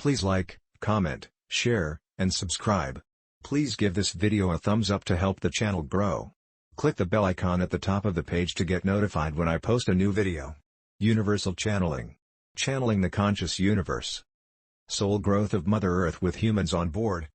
Please like, comment, share, and subscribe. Please give this video a thumbs up to help the channel grow. Click the bell icon at the top of the page to get notified when I post a new video. Universal Channeling. Channeling the Conscious Universe. Soul Growth of Mother Earth with Humans on Board.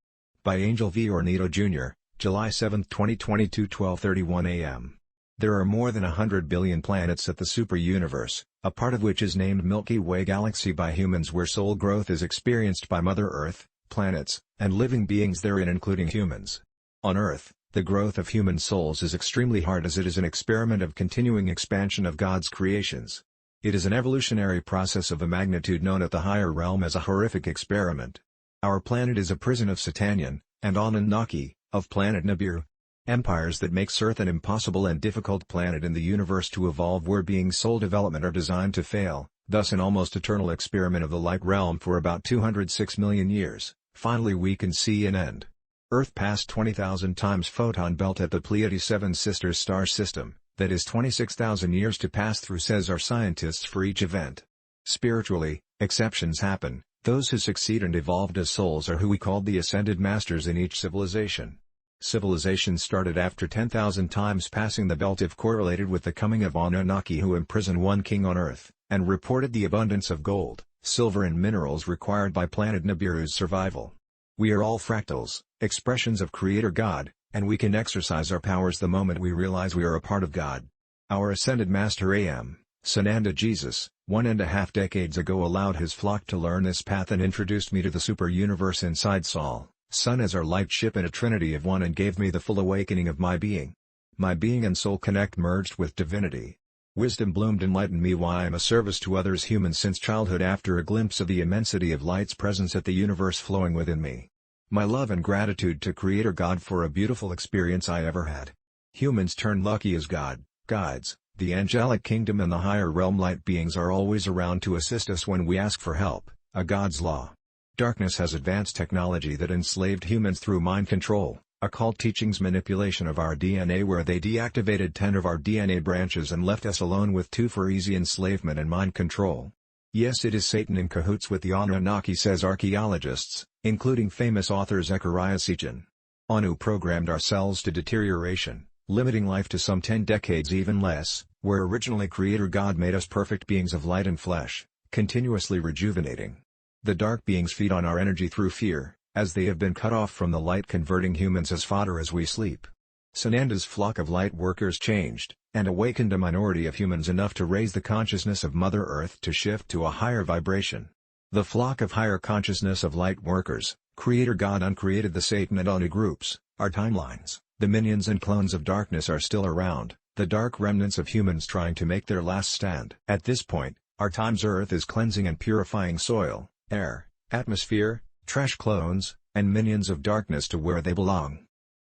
By Angel V. Ornedo Jr., July 7, 2022, 12:31 a.m. There are more than 100 billion planets at the super-universe, a part of which is named Milky Way Galaxy by humans, where soul growth is experienced by Mother Earth, planets, and living beings therein including humans. On Earth, the growth of human souls is extremely hard, as it is an experiment of continuing expansion of God's creations. It is an evolutionary process of a magnitude known at the higher realm as a horrific experiment. Our planet is a prison of Satanian, and Anunnaki, of planet Nibiru. Empires that makes Earth an impossible and difficult planet in the universe to evolve, where beings' soul development are designed to fail, thus an almost eternal experiment of the light realm for about 206 million years, finally we can see an end. Earth passed 20,000 times photon belt at the Pleiades 7 Sisters star system, that is 26,000 years to pass through, says our scientists, for each event. Spiritually, exceptions happen. Those who succeed and evolved as souls are who we called the Ascended Masters in each civilization. Civilizations started after 10,000 times passing the belt if correlated with the coming of Anunnaki, who imprisoned one king on Earth, and reported the abundance of gold, silver and minerals required by planet Nibiru's survival. We are all fractals, expressions of Creator God, and we can exercise our powers the moment we realize we are a part of God. Our Ascended Master A.M. Sananda Jesus, 1.5 decades ago, allowed his flock to learn this path and introduced me to the super-universe inside Sol, Sun as our light ship in a trinity of one, and gave me the full awakening of my being. My being and soul connect merged with divinity. Wisdom bloomed, enlightened me why I am a service to others, humans, since childhood, after a glimpse of the immensity of light's presence at the universe flowing within me. My love and gratitude to Creator God for a beautiful experience I ever had. Humans turn lucky as God, guides, the angelic kingdom and the higher realm light beings are always around to assist us when we ask for help, a God's law. Darkness has advanced technology that enslaved humans through mind control, occult teachings, manipulation of our DNA, where they deactivated 10 of our DNA branches and left us alone with 2 for easy enslavement and mind control. Yes, it is Satan in cahoots with the Anunnaki, says archaeologists, including famous author Zecharia Sitchin. Anu programmed our cells to deterioration, limiting life to some 10 decades, even less, where originally Creator God made us perfect beings of light and flesh, continuously rejuvenating. The dark beings feed on our energy through fear, as they have been cut off from the light, converting humans as fodder as we sleep. Sananda's flock of light workers changed, and awakened a minority of humans enough to raise the consciousness of Mother Earth to shift to a higher vibration. The flock of higher consciousness of light workers, Creator God uncreated the Satan and Anu groups, our timelines. The minions and clones of darkness are still around, the dark remnants of humans trying to make their last stand. At this point, our time's Earth is cleansing and purifying soil, air, atmosphere, trash clones, and minions of darkness to where they belong.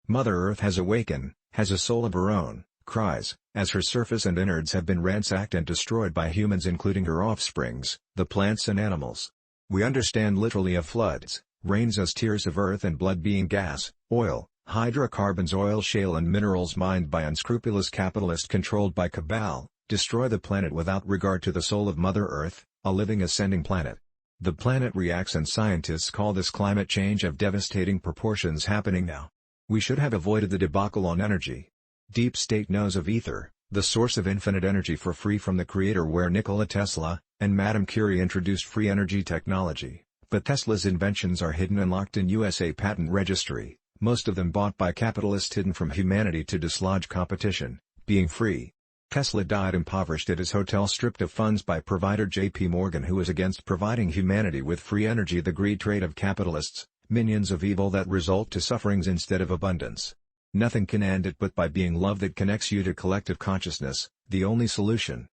Mother Earth has awakened, has a soul of her own, cries, as her surface and innards have been ransacked and destroyed by humans, including her offsprings, the plants and animals. We understand literally of floods, rains as tears of earth and blood being gas, oil, hydrocarbons, oil, shale and minerals mined by unscrupulous capitalists controlled by cabal, destroy the planet without regard to the soul of Mother Earth, a living ascending planet. The planet reacts, and scientists call this climate change of devastating proportions happening now. We should have avoided the debacle on energy. Deep State knows of ether, the source of infinite energy for free from the Creator, where Nikola Tesla and Madame Curie introduced free energy technology, but Tesla's inventions are hidden and locked in USA patent registry, most of them bought by capitalists, hidden from humanity to dislodge competition, being free. Tesla died impoverished at his hotel, stripped of funds by provider J.P. Morgan, who was against providing humanity with free energy, the greed trade of capitalists, minions of evil that result to sufferings instead of abundance. Nothing can end it but by being love that connects you to collective consciousness, the only solution.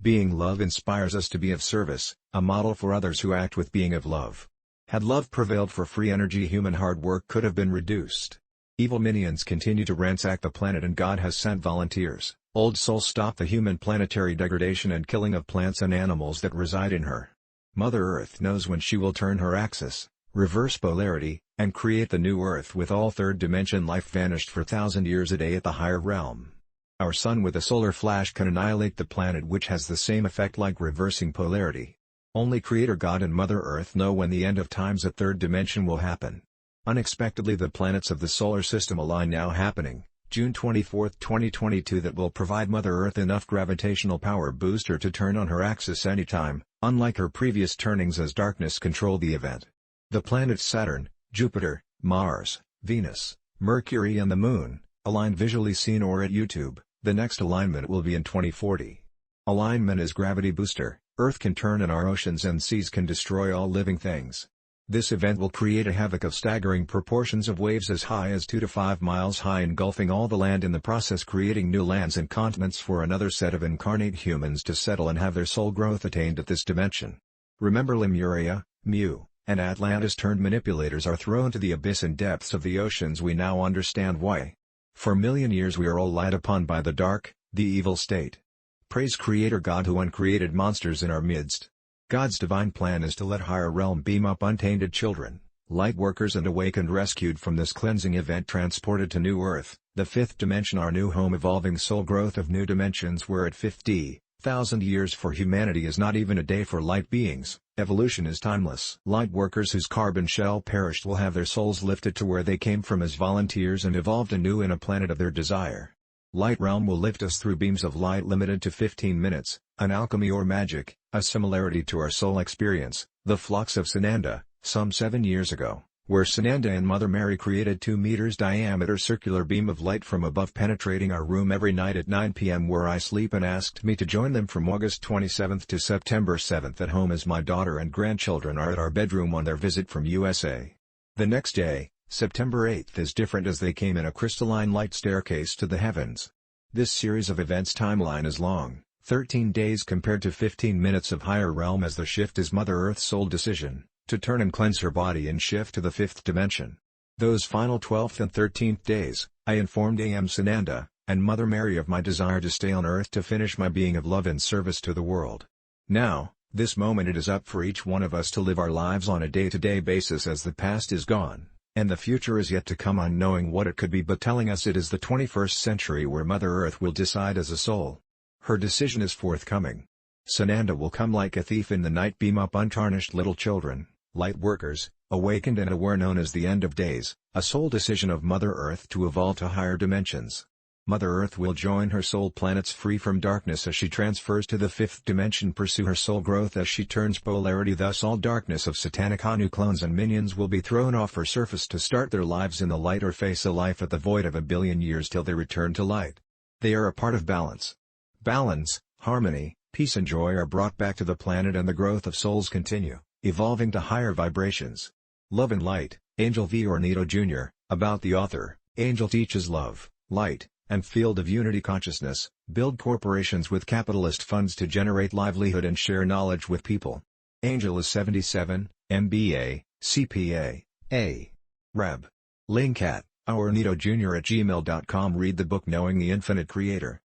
Being love inspires us to be of service, a model for others who act with being of love. Had love prevailed for free energy, human hard work could have been reduced. Evil minions continue to ransack the planet, and God has sent volunteers. Old Soul, stop the human planetary degradation and killing of plants and animals that reside in her. Mother Earth knows when she will turn her axis, reverse polarity, and create the new Earth with all third dimension life vanished for 1,000 years a day at the higher realm. Our sun with a solar flash can annihilate the planet, which has the same effect like reversing polarity. Only Creator God and Mother Earth know when the end of times at third dimension will happen. Unexpectedly, the planets of the solar system align now, happening June 24, 2022, that will provide Mother Earth enough gravitational power booster to turn on her axis anytime, unlike her previous turnings as darkness controlled the event. The planets Saturn, Jupiter, Mars, Venus, Mercury and the Moon, aligned visually seen or at YouTube. The next alignment will be in 2040. Alignment is gravity booster. Earth can turn and our oceans and seas can destroy all living things. This event will create a havoc of staggering proportions of waves as high as 2 to 5 miles high, engulfing all the land in the process, creating new lands and continents for another set of incarnate humans to settle and have their soul growth attained at this dimension. Remember, Lemuria, Mu, and Atlantis turned manipulators are thrown to the abyss and depths of the oceans. We now understand why. For a million years we are all lied upon by the dark, the evil state. Praise Creator God who uncreated monsters in our midst. God's divine plan is to let higher realm beam up untainted children, light workers and awakened, rescued from this cleansing event, transported to new earth, the fifth dimension, our new home, evolving soul growth of new dimensions where at 50,000 years for humanity is not even a day for light beings. Evolution is timeless. Light workers whose carbon shell perished will have their souls lifted to where they came from as volunteers and evolved anew in a planet of their desire. Light realm will lift us through beams of light limited to 15 minutes, an alchemy or magic, a similarity to our soul experience, the flux of Sananda, some 7 years ago, where Sananda and Mother Mary created 2 meters diameter circular beam of light from above, penetrating our room every night at 9 p.m. where I sleep, and asked me to join them from August 27th to September 7th at home as my daughter and grandchildren are at our bedroom on their visit from USA. The next day, September 8th, is different as they came in a crystalline light staircase to the heavens. This series of events timeline is long, 13 days compared to 15 minutes of higher realm, as the shift is Mother Earth's sole decision, to turn and cleanse her body and shift to the fifth dimension. Those final 12th and 13th days, I informed AM Sananda, and Mother Mary of my desire to stay on Earth to finish my being of love and service to the world. Now, this moment, it is up for each one of us to live our lives on a day-to-day basis as the past is gone, and the future is yet to come, unknowing what it could be, but telling us it is the 21st century where Mother Earth will decide as a soul. Her decision is forthcoming. Sananda will come like a thief in the night, beam up untarnished little children, light workers, awakened and aware, known as the end of days, a soul decision of Mother Earth to evolve to higher dimensions. Mother Earth will join her soul planets free from darkness as she transfers to the fifth dimension, pursue her soul growth as she turns polarity, thus all darkness of satanic Anu clones and minions will be thrown off her surface to start their lives in the light or face a life at the void of 1 billion years till they return to light. They are a part of balance. Balance, harmony, peace and joy are brought back to the planet, and the growth of souls continue, evolving to higher vibrations. Love and Light, Angel V. Ornedo Jr., about the author. Angel teaches love, light, and field of unity consciousness, build corporations with capitalist funds to generate livelihood and share knowledge with people. Angel is 77, MBA, CPA, A. Reb. Link at ornedo@gmail.com. Read the book Knowing the Infinite Creator.